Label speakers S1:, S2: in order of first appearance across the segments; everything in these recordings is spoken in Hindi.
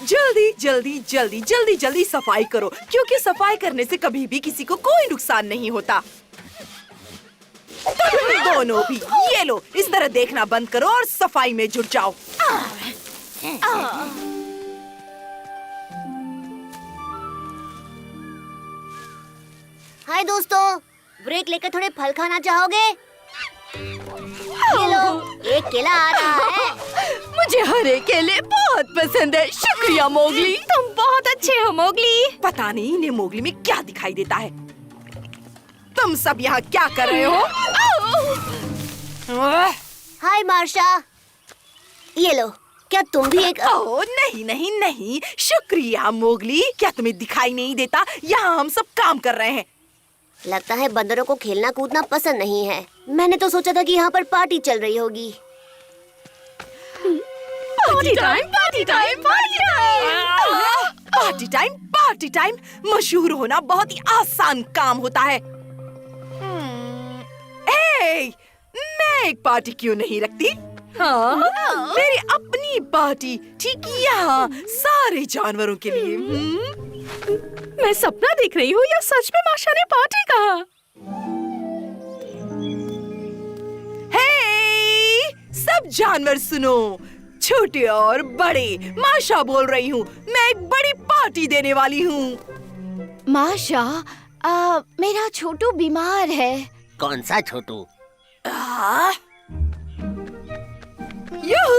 S1: जल्दी जल्दी जल्दी जल्दी जल्दी सफाई करो, क्योंकि सफाई करने से कभी भी किसी को कोई नुकसान नहीं होता। तुम दोनों भी ये लो, इस तरह देखना बंद करो और सफाई में जुट जाओ।
S2: हाय दोस्तों, ब्रेक लेकर थोड़े फल खाना चाहोगे? ये लो, एक केला आ रहा है।
S1: मुझे हरे केले बहुत पसंद है। शुक्रिया मोगली, तुम बहुत अच्छे हो मोगली। पता नहीं इन्हें मोगली में क्या दिखाई देता है। तुम सब यहाँ क्या कर रहे हो?
S2: हाय मार्शा, ये लो, क्या तुम भी एक
S1: ओह नहीं नहीं नहीं, शुक्रिया मोगली। क्या तुम्हें दिखाई नहीं देता? यहाँ हम सब काम कर रहे हैं।
S2: लगता है बंदरों को खेलना कूदना पसंद नहीं है। मैंने तो सोचा था कि यहाँ पर पार्टी चल रही होगी।
S1: Party time, party time, party time, party time, party time. मशहूर होना बहुत ही आसान काम होता है। मैं एक पार्टी क्यों नहीं रखती? हाँ, मेरी अपनी पार्टी, ठीक यहाँ, सारे जानवरों के लिए। मैं सपना देख रही हूँ या सच में माशा ने पार्टी कहा? हे, सब जानवर सुनो, छोटे और बड़े, माशा बोल रही हूँ। मैं एक बड़ी पार्टी देने वाली हूँ।
S3: माशा, मेरा छोटू बीमार है।
S4: कौन सा छोटू?
S1: यूहू!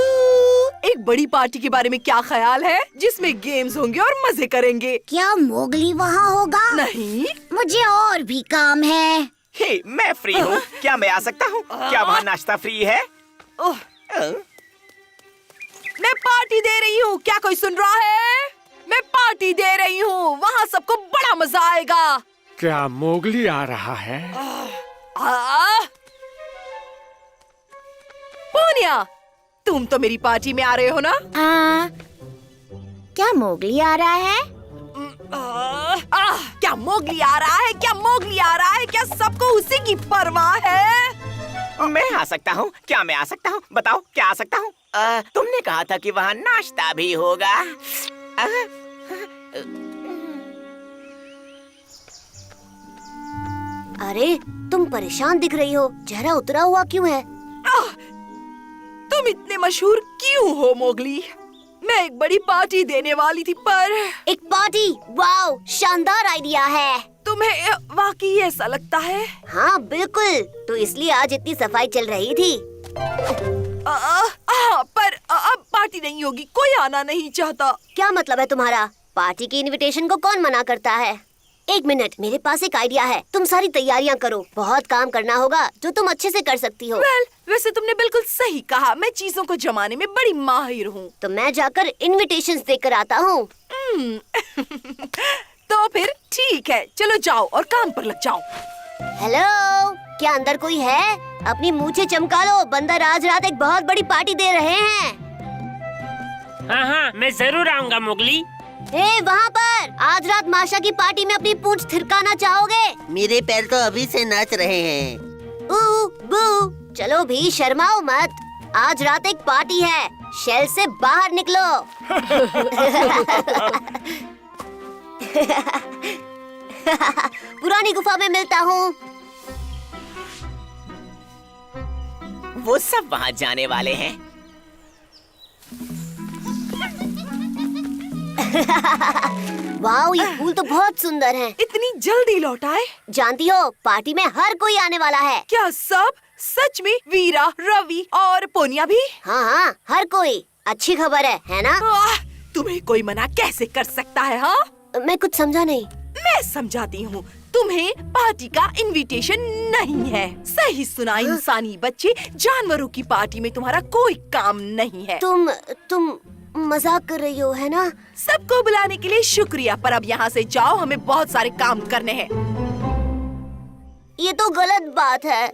S1: एक बड़ी पार्टी के बारे में क्या ख्याल है, जिसमें गेम्स होंगे और मजे करेंगे?
S2: क्या मोगली वहाँ होगा?
S1: नहीं,
S2: मुझे और भी काम है।
S5: हे, मैं फ्री हूँ। क्या मैं आ सकता हूँ? क्या वहाँ नाश्ता फ्री है?
S1: ओह, मैं पार्टी दे रही हूँ। क्या कोई सुन रहा है? मैं पार्टी दे रही हूँ। वहाँ सबको बड़ा मजा आएगा।
S6: क्या मोगली आ रहा है?
S1: पूनिया, तुम तो मेरी पार्टी में आ रहे हो ना?
S2: क्या मोगली आ रहा है?
S1: क्या मोगली आ रहा है? क्या मोगली आ रहा है? क्या सबको उसी की परवाह है?
S5: मैं आ सकता हूँ। क्या मैं आ सकता हूँ? बताओ, क्या आ सकता हूँ? तुमने कहा था कि वहाँ नाश्ता भी होगा।
S2: अरे, तुम परेशान दिख रही हो। चेहरा उतरा हुआ क्यों है?
S1: तुम इतने मशहूर क्यों हो मोगली? मैं एक बड़ी पार्टी देने वाली थी, पर
S2: एक पार्टी? वाओ, शानदार आइडिया है।
S1: तुम्हें वाकई ऐसा लगता है?
S2: हाँ बिल्कुल, तो इसलिए आज इतनी सफाई चल रही थी।
S1: पर अब पार्टी नहीं होगी। कोई आना नहीं चाहता।
S2: क्या मतलब है तुम्हारा? पार्टी की इनविटेशन को कौन मना करता है? एक मिनट, मेरे पास एक आइडिया है। तुम सारी तैयारियां करो। बहुत काम करना होगा जो तुम अच्छे से कर सकती हो।
S1: वैसे तुमने बिल्कुल सही कहा। मैं चीजों को जमाने में बड़ी माहिर हूँ।
S2: तो मैं जाकर इनविटेशंस देकर आता हूँ।
S1: तो फिर ठीक है, चलो जाओ और काम पर लग जाओ।
S2: हेलो, क्या अंदर कोई है? अपनी मूंछें चमका लो, बंदर आज रात एक बहुत बड़ी पार्टी दे रहे हैं।
S7: हाँ हाँ, मैं जरूर आऊँगा मोगली।
S2: हे, वहाँ पर, आज रात माशा की पार्टी में अपनी पूंछ थिरकाना चाहोगे?
S4: मेरे पैर तो अभी से नाच रहे हैं।
S2: बू, चलो भी, शर्माओ मत। आज रात एक पार्टी है। शेल से बाहर निकलो। पुरानी गुफा में मिलता हूँ।
S5: वो सब वहाँ जाने वाले हैं।
S2: वाओ, ये फूल तो बहुत सुंदर हैं।
S1: इतनी जल्दी लौट आए?
S2: जानती हो, पार्टी में हर कोई आने वाला है।
S1: क्या सब? सच में? वीरा, रवि और पोनिया भी?
S2: हाँ हाँ, हर कोई। अच्छी खबर है ना?
S1: तुम्हें कोई मना कैसे कर सकता है? हाँ,
S2: मैं कुछ समझा नहीं।
S1: मैं समझाती हूँ। तुम्हें पार्टी का इनविटेशन नहीं है। सही सुना इंसानी बच्चे, जानवरों की पार्टी में तुम्हारा कोई काम नहीं है।
S2: तुम मजाक कर रही हो, है ना?
S1: सबको बुलाने के लिए शुक्रिया, पर अब यहाँ से जाओ। हमें बहुत सारे काम करने हैं।
S2: ये तो गलत बात है।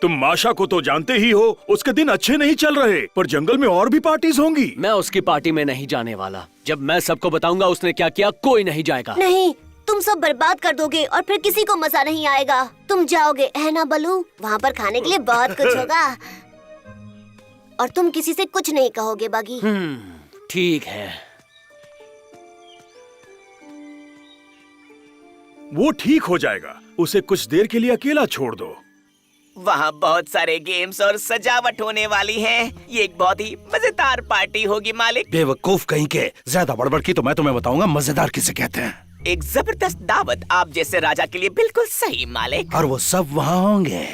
S6: तुम माशा को तो जानते ही हो, उसके दिन अच्छे नहीं चल रहे, पर जंगल में और भी पार्टीज होंगी।
S8: मैं उसकी पार्टी में नहीं जाने वाला। जब मैं सबको बताऊंगा उसने क्या किया, कोई नहीं जाएगा।
S2: नहीं, तुम सब बर्बाद कर दोगे और फिर किसी को मजा नहीं आएगा। तुम जाओगे, है ना बलू? वहाँ पर खाने के लिए बहुत कुछ होगा। और तुम किसी से कुछ नहीं कहोगे, बागी।
S8: ठीक है।
S6: वो ठीक हो जाएगा। उसे कुछ देर के लिए अकेला छोड़ दो।
S5: वहाँ बहुत सारे गेम्स और सजावट होने वाली है। ये एक बहुत ही मजेदार पार्टी होगी मालिक।
S9: बेवकूफ कहीं के, ज्यादा बड़बड़ की तो मैं तुम्हें बताऊंगा मजेदार किसे कहते हैं।
S5: एक जबरदस्त दावत आप जैसे राजा के लिए बिल्कुल सही मालिक।
S9: और वो सब वहाँ होंगे।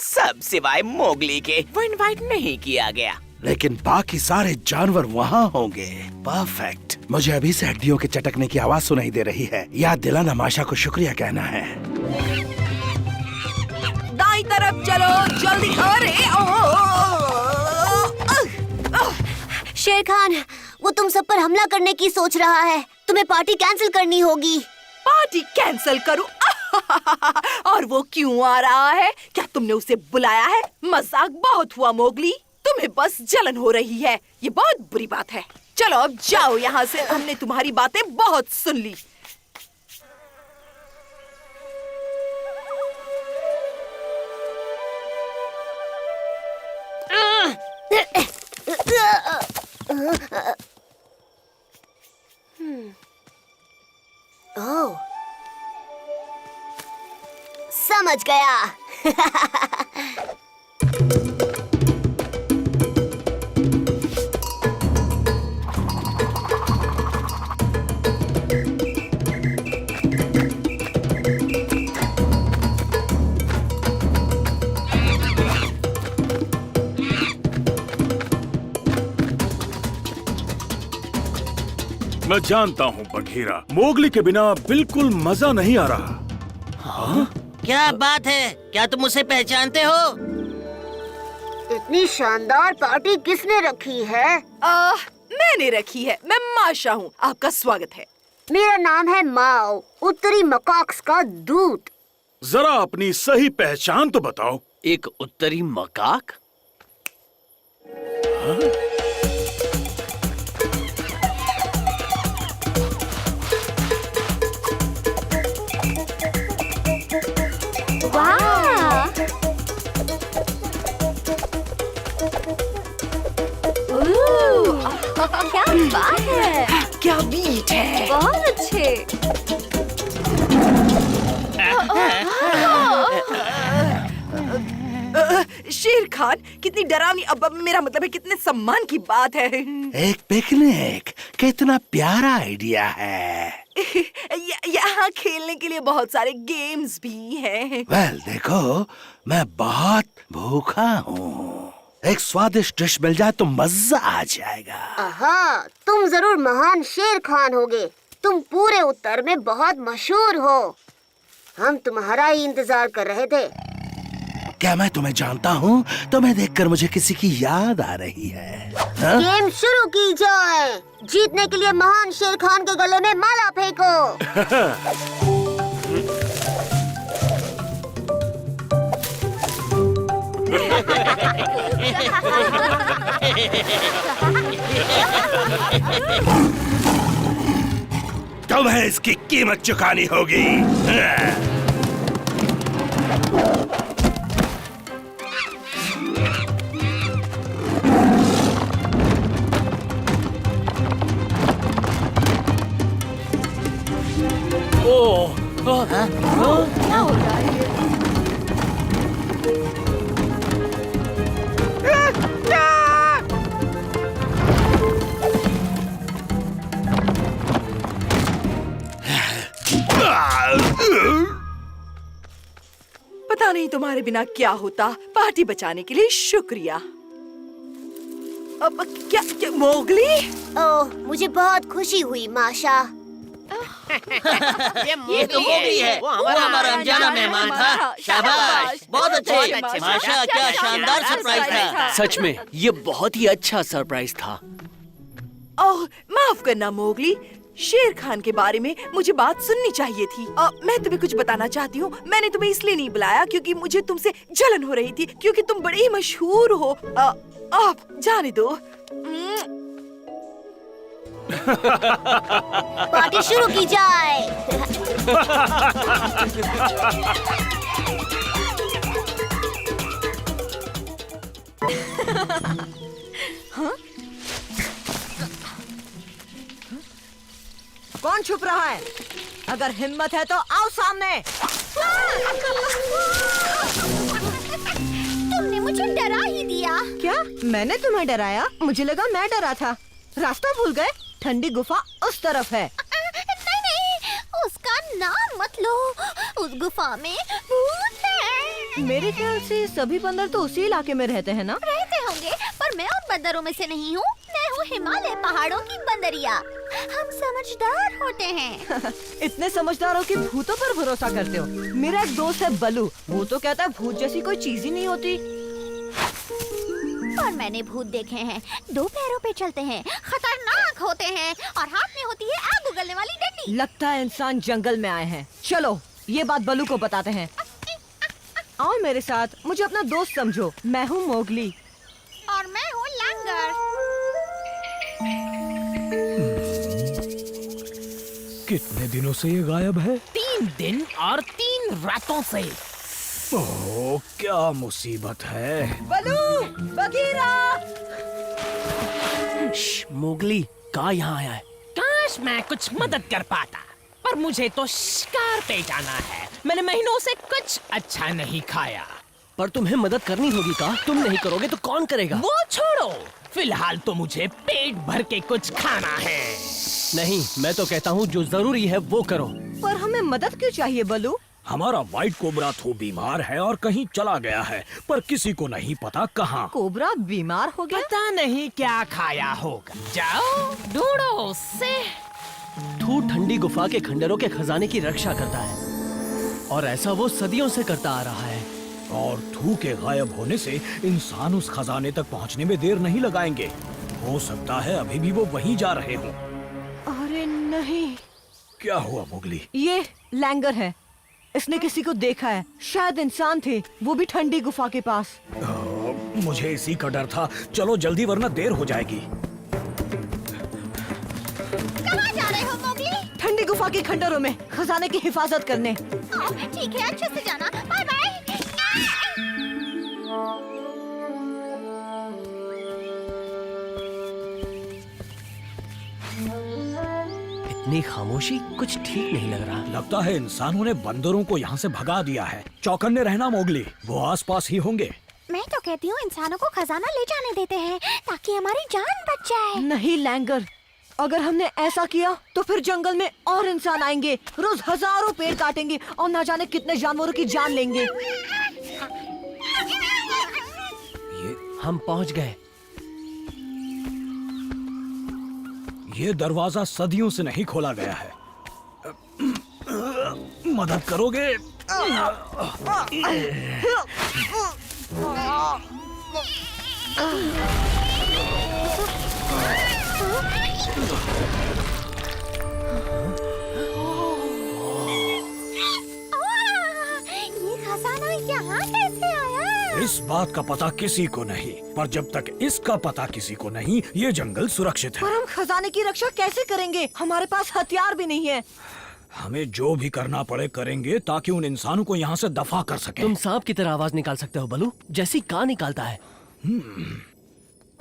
S5: सब सिवाय मोगली के, वो इनवाइट नहीं किया गया।
S9: लेकिन बाकी सारे जानवर वहाँ होंगे। परफेक्ट। मुझे अभी से हड्डियों के चटकने की आवाज सुनाई दे रही है। याद दिलाना माशा को शुक्रिया कहना है।
S1: दाईं तरफ चलो जल्दी। अरे
S2: शेर खान, वो तुम सब पर हमला करने की सोच रहा है। तुम्हें पार्टी कैंसिल करनी होगी।
S1: पार्टी कैंसिल करूं? और वो क्यों आ रहा है? क्या तुमने उसे बुलाया है? मजाक बहुत हुआ मोगली, तुम्हें बस जलन हो रही है। ये बहुत बुरी बात है। चलो अब जाओ यहाँ से, हमने तुम्हारी बातें बहुत सुन ली।
S2: ओह, समझ गया।
S6: मैं जानता हूँ बघीरा, मोगली के बिना बिल्कुल मजा नहीं आ रहा।
S4: क्या बात है? क्या तुम उसे पहचानते हो?
S2: इतनी शानदार पार्टी किसने रखी है?
S1: मैंने रखी है। मैं माशा हूँ। आपका स्वागत है।
S2: मेरा नाम है माओ, उत्तरी मकाक्स का दूत।
S6: जरा अपनी सही पहचान तो बताओ।
S8: एक उत्तरी मकाक?
S3: क्या बात है,
S1: क्या बीट है।
S3: बहुत अच्छे।
S1: शेर खान, कितनी डरावनी, अब मेरा मतलब है कितने सम्मान की बात है।
S9: एक पिकनिक, कितना प्यारा आइडिया है।
S1: यहाँ खेलने के लिए बहुत सारे गेम्स भी हैं।
S9: वेल देखो, मैं बहुत भूखा हूँ। एक स्वादिष्ट डिश मिल जाए तो मजा आ जाएगा।
S2: हाँ, तुम जरूर महान शेर खान होगे। तुम पूरे उत्तर में बहुत मशहूर हो। हम तुम्हारा ही इंतजार कर रहे थे।
S9: क्या मैं तुम्हें जानता हूँ? तुम्हें देखकर मुझे किसी की याद आ रही है। हाँ?
S2: गेम शुरू की जाए। जीतने के लिए महान शेर खान के गले में माला फेंको।
S9: तुम्हें इसकी कीमत चुकानी होगी।
S3: क्या हो रहा है?
S1: पता नहीं तुम्हारे बिना क्या होता। पार्टी बचाने के लिए शुक्रिया। अब क्या मोगली?
S2: ओह, मुझे बहुत खुशी हुई माशा।
S4: ये तो मोगली है। वो हमारा अनजाना मेहमान था। शाबाश, बहुत अच्छे। माशा, क्या शानदार सरप्राइज था।
S8: सच में ये बहुत ही अच्छा सरप्राइज था।
S1: ओह, माफ करना मोगली, शेर खान के बारे में मुझे बात सुननी चाहिए थी। मैं तुम्हें कुछ बताना चाहती हूँ। मैंने तुम्हें इसलिए नहीं बुलाया क्योंकि मुझे तुमसे जलन हो रही थी, क्योंकि तुम बड़े ही मशहूर हो। आप जाने दो।
S2: पार्टी शुरू की जाए।
S1: कौन छुप रहा है? अगर हिम्मत है तो आओ सामने।
S3: तुमने मुझे डरा ही दिया।
S1: क्या मैंने तुम्हें डराया? मुझे लगा मैं डरा था। रास्ता भूल गए? ठंडी गुफा उस तरफ है।
S3: नहीं नहीं, उसका नाम मत लो। उस गुफा में भूत है।
S1: मेरे ख्याल से सभी बंदर तो उसी इलाके में रहते हैं ना?
S3: रहते होंगे, पर मैं उन बंदरों में से नहीं हूँ। मैं हूँ हिमालय पहाड़ों की बंदरिया। हम समझदार होते हैं।
S1: इतने समझदारों के भूतों पर भरोसा करते हो? मेरा एक दोस्त है बलू, वो तो कहता है भूत जैसी कोई चीज ही नहीं होती।
S3: और मैंने भूत देखे हैं, 2 पैरों पे चलते हैं, खतरनाक होते हैं और हाथ में होती है आग उगलने वाली डंडी।
S1: लगता है इंसान जंगल में आए हैं। चलो ये बात बलू को बताते हैं। आओ मेरे साथ, मुझे अपना दोस्त समझो। मैं हूँ मोगली।
S3: और मैं हूँ लैंगर।
S9: कितने दिनों से ये गायब है?
S10: 3 दिन और 3 रातों से।
S9: ओह, क्या मुसीबत है।
S1: बलू, बगीरा।
S10: मोगली कहाँ यहाँ आया है? काश मैं कुछ मदद कर पाता, पर मुझे तो शिकार पे जाना है। मैंने महीनों से कुछ अच्छा नहीं खाया।
S8: पर तुम्हें मदद करनी होगी का? तुम नहीं करोगे तो कौन करेगा?
S10: वो छोड़ो, फिलहाल तो मुझे पेट भर के कुछ खाना है।
S8: नहीं, मैं तो कहता हूँ जो जरूरी है वो करो।
S1: पर हमें मदद क्यों चाहिए बलू?
S9: हमारा व्हाइट कोबरा तो बीमार है और कहीं चला गया है, पर किसी को नहीं पता कहाँ।
S1: कोबरा बीमार हो गया?
S10: पता नहीं क्या खाया होगा। जाओ ढूंढो उससे।
S8: थू ठंडी गुफा के खंडरों के खजाने की रक्षा करता है और ऐसा वो सदियों से करता आ रहा है।
S9: और थू के गायब होने से इंसान उस खजाने तक पहुंचने में देर नहीं लगाएंगे। हो सकता है अभी भी वो वहीं जा रहे हों।
S1: अरे नहीं।
S9: क्या हुआ मोगली?
S1: ये लैंगर है, इसने किसी को देखा है। शायद इंसान थे, वो भी ठंडी गुफा के पास।
S9: मुझे इसी का डर था। चलो जल्दी वरना देर हो जाएगी।
S3: कहाँ जा रहे हो मोगली?
S1: ठंडी गुफा के खंडरों में खजाने की हिफाजत करने।
S3: ठीक है, अच्छे से जाना। Bye bye.
S8: इतनी खामोशी कुछ ठीक नहीं लग रहा।
S9: लगता है इंसानों ने बंदरों को यहाँ से भगा दिया है। चौकन्ने रहना मोगली, वो आसपास ही होंगे।
S3: मैं तो कहती हूँ इंसानों को खजाना ले जाने देते हैं ताकि हमारी जान बच जाए।
S1: नहीं लैंगर, अगर हमने ऐसा किया तो फिर जंगल में और इंसान आएंगे, रोज हजारों पेड़ काटेंगे और ना जाने कितने जानवरों की जान लेंगे।
S8: हम पहुंच गए।
S9: ये दरवाजा सदियों से नहीं खोला गया है। मदद करोगे?
S3: ये खजाना यहाँ कैसे आया?
S9: इस बात का पता किसी को नहीं, पर जब तक इसका पता किसी को नहीं, ये जंगल सुरक्षित है।
S1: पर हम खजाने की रक्षा कैसे करेंगे? हमारे पास हथियार भी नहीं है।
S9: हमें जो भी करना पड़े करेंगे ताकि उन इंसानों को यहाँ से दफा कर सके।
S8: तुम सांप की तरह आवाज निकाल सकते हो बलू, जैसी कां निकालता है।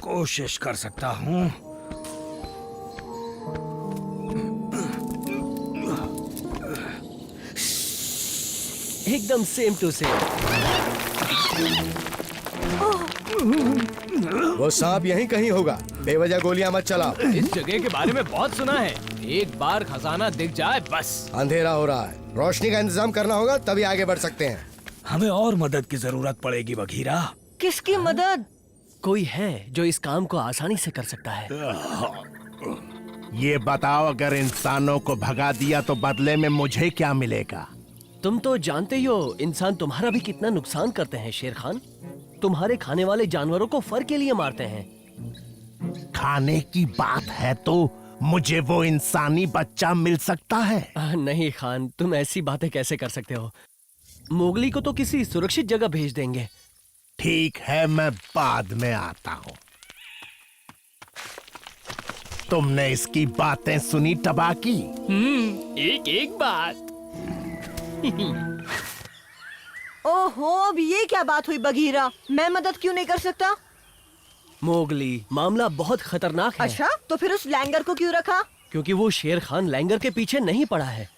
S9: कोशिश कर सकता हूँ।
S8: एकदम सेम टू सेम।
S11: वो सांप यहीं कहीं होगा। बेवजह गोलियां मत चलाओ।
S10: इस जगह के बारे में बहुत सुना है। एक बार खजाना दिख जाए बस।
S11: अंधेरा हो रहा है, रोशनी का इंतजाम करना होगा, तभी आगे बढ़ सकते हैं।
S9: हमें और मदद की जरूरत पड़ेगी बघीरा।
S1: किसकी मदद?
S8: कोई है जो इस काम को आसानी से कर सकता है।
S12: ये बताओ, अगर इंसानों को भगा दिया तो बदले में मुझे क्या मिलेगा?
S8: तुम तो जानते ही हो इंसान तुम्हारा भी कितना नुकसान करते हैं शेर खान। तुम्हारे खाने वाले जानवरों को फर के लिए मारते हैं।
S12: खाने की बात है तो मुझे वो इंसानी बच्चा मिल सकता है?
S8: नहीं खान, तुम ऐसी बातें कैसे कर सकते हो? मोगली को तो किसी सुरक्षित जगह भेज देंगे।
S12: ठीक है, मैं बाद में आता हूँ। तुमने इसकी बातें सुनी टबा की?
S10: एक एक बात।
S1: ओहो, अब ये क्या बात हुई बघीरा? मैं मदद क्यों नहीं कर सकता?
S8: मोगली, मामला बहुत खतरनाक है।
S1: अच्छा, तो फिर उस लैंगर को क्यों रखा?
S8: क्योंकि वो शेर खान लैंगर के पीछे नहीं पड़ा है।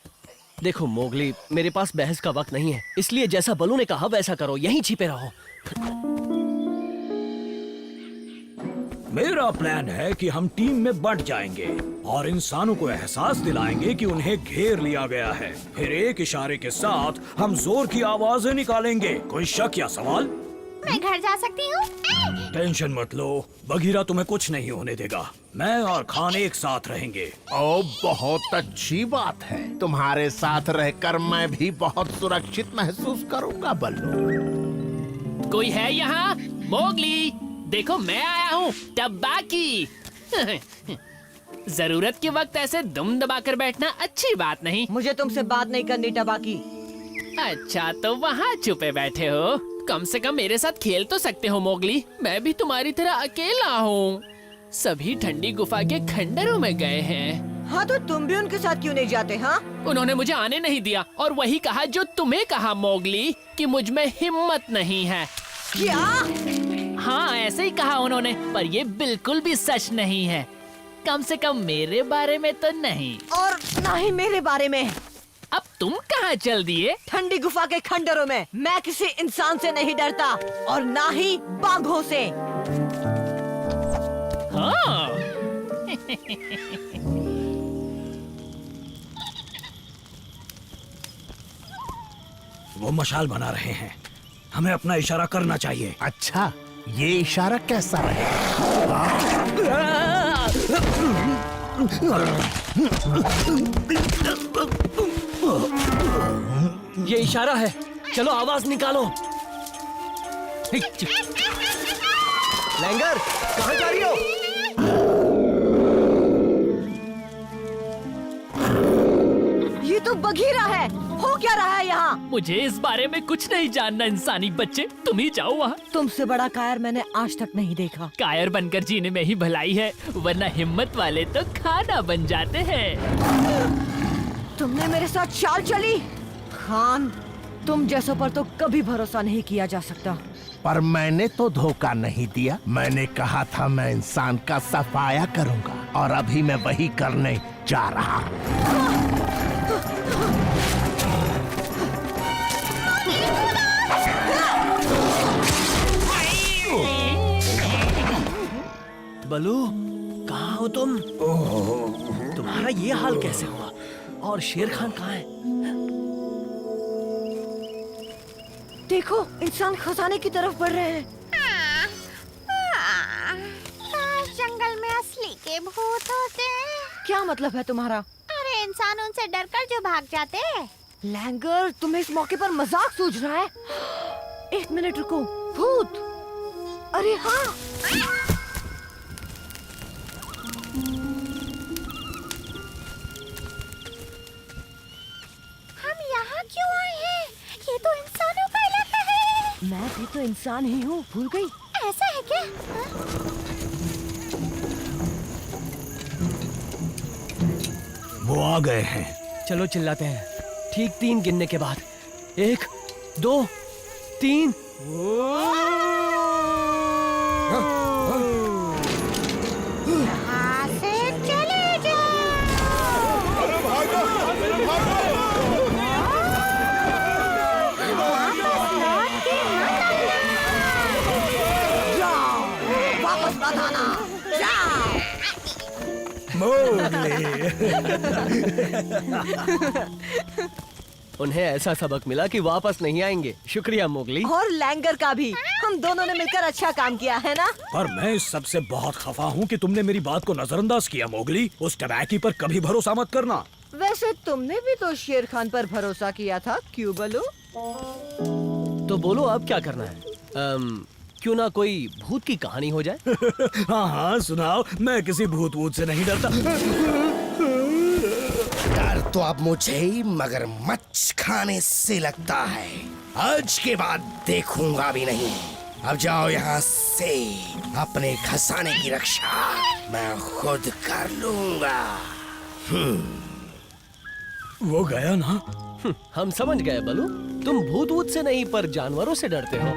S8: देखो मोगली, मेरे पास बहस का वक्त नहीं है, इसलिए जैसा बलू ने कहा वैसा करो, यहीं छिपे रहो।
S13: मेरा प्लान है कि हम टीम में बंट जाएंगे और इंसानों को एहसास दिलाएंगे कि उन्हें घेर लिया गया है। फिर एक इशारे के साथ हम जोर की आवाजें निकालेंगे। कोई शक या सवाल?
S3: मैं घर जा सकती हूँ?
S13: टेंशन मत लो, बगीरा तुम्हें कुछ नहीं होने देगा। मैं और खान एक साथ रहेंगे।
S12: ओ, बहुत अच्छी बात है। तुम्हारे साथ रहकर मैं भी बहुत सुरक्षित महसूस करूंगा बल्लू।
S10: कोई है यहाँ? मोगली, देखो मैं आया हूँ, टब्बाकी। जरूरत के वक्त ऐसे दुम दबाकर बैठना अच्छी बात नहीं।
S1: मुझे तुमसे बात नहीं करनी टबाकी।
S10: अच्छा, तो वहाँ छुपे बैठे हो। कम से कम मेरे साथ खेल तो सकते हो मोगली। मैं भी तुम्हारी तरह अकेला हूँ। सभी ठंडी गुफा के खंडरों में गए हैं।
S1: हाँ, तो तुम भी उनके साथ क्यों नहीं जाते? हाँ,
S10: उन्होंने मुझे आने नहीं दिया और वही कहा जो तुम्हें कहा मोगली, कि मुझ में हिम्मत नहीं है।
S1: क्या?
S10: हाँ, ऐसे ही कहा उन्होंने, पर ये बिल्कुल भी सच नहीं है। कम से कम मेरे बारे में तो नहीं।
S1: और ना ही मेरे बारे में।
S10: अब तुम कहाँ चल दिए?
S1: ठंडी गुफा के खंडरों में। मैं किसी इंसान से नहीं डरता और ना ही बाघों से।
S10: हाँ।
S13: वो मशाल बना रहे हैं, हमें अपना इशारा करना चाहिए।
S12: अच्छा, ये इशारा कैसा रहेगा?
S8: ये इशारा है, चलो आवाज निकालो। लैंगर, कहाँ जा रही हो?
S1: ये तो बघीरा है। हो क्या रहा है यहाँ?
S10: मुझे इस बारे में कुछ नहीं जानना इंसानी बच्चे, तुम ही जाओ वहाँ।
S1: तुमसे बड़ा कायर मैंने आज तक नहीं देखा।
S10: कायर बनकर जीने में ही भलाई है, वरना हिम्मत वाले तो खाना बन जाते हैं।
S1: तुमने मेरे साथ चाल चली? खान, तुम जैसों पर तो कभी भरोसा नहीं किया जा सकता।
S12: पर मैंने तो धोखा नहीं दिया। मैंने कहा था मैं इंसान का सफाया करूंगा और अभी मैं वही करने जा रहा हूँ।
S8: बलू, कहाँ हो तुम? तुम्हारा ये हाल कैसे हुआ? और शेर खान कहाँ है?
S1: देखो, इंसान खजाने की तरफ बढ़ रहे हैं।
S3: काश जंगल में असली के भूत होते।
S1: क्या मतलब है तुम्हारा?
S3: अरे इंसान उनसे डरकर जो भाग जाते।
S1: लैंगर, तुम्हें इस मौके पर मजाक सूझ रहा है? एक मिनट रुको। भूत? अरे हाँ,
S3: हम यहाँ क्यों आए हैं? ये तो इंसानों का इलाका है।
S1: मैं भी तो इंसान ही हूँ, भूल गई?
S3: ऐसा है क्या?
S13: वो आ गए हैं।
S8: चलो चिल्लाते हैं, ठीक 3 गिनने के बाद। 1, 2, 3।
S3: यहाँ से चले जाओ।
S1: वापस मत आना। जाओ।
S8: उन्हें ऐसा सबक मिला कि वापस नहीं आएंगे। शुक्रिया मोगली।
S1: और लैंगर का भी। हम दोनों ने मिलकर अच्छा काम किया है ना?
S13: पर मैं इस सबसे बहुत खफा हूँ कि तुमने मेरी बात को नजरअंदाज किया। मोगली, उस टबैकी पर कभी भरोसा मत करना।
S1: वैसे तुमने भी तो शेर खान पर भरोसा किया था, क्यों बलू?
S8: तो बोलो अब क्या करना है? क्यों ना कोई भूत की कहानी हो जाए?
S13: हाँ हाँ सुनाओ, मैं किसी भूत वूत से नहीं डरता।
S11: डर तो अब मुझे ही मगरमच्छ खाने से लगता है। आज के बाद देखूंगा भी नहीं। अब जाओ यहाँ से। अपने खजाने की रक्षा मैं खुद कर लूंगा।
S13: वो गया ना?
S8: हम समझ गए बलू, तुम भूत वूत से नहीं पर जानवरों से डरते हो।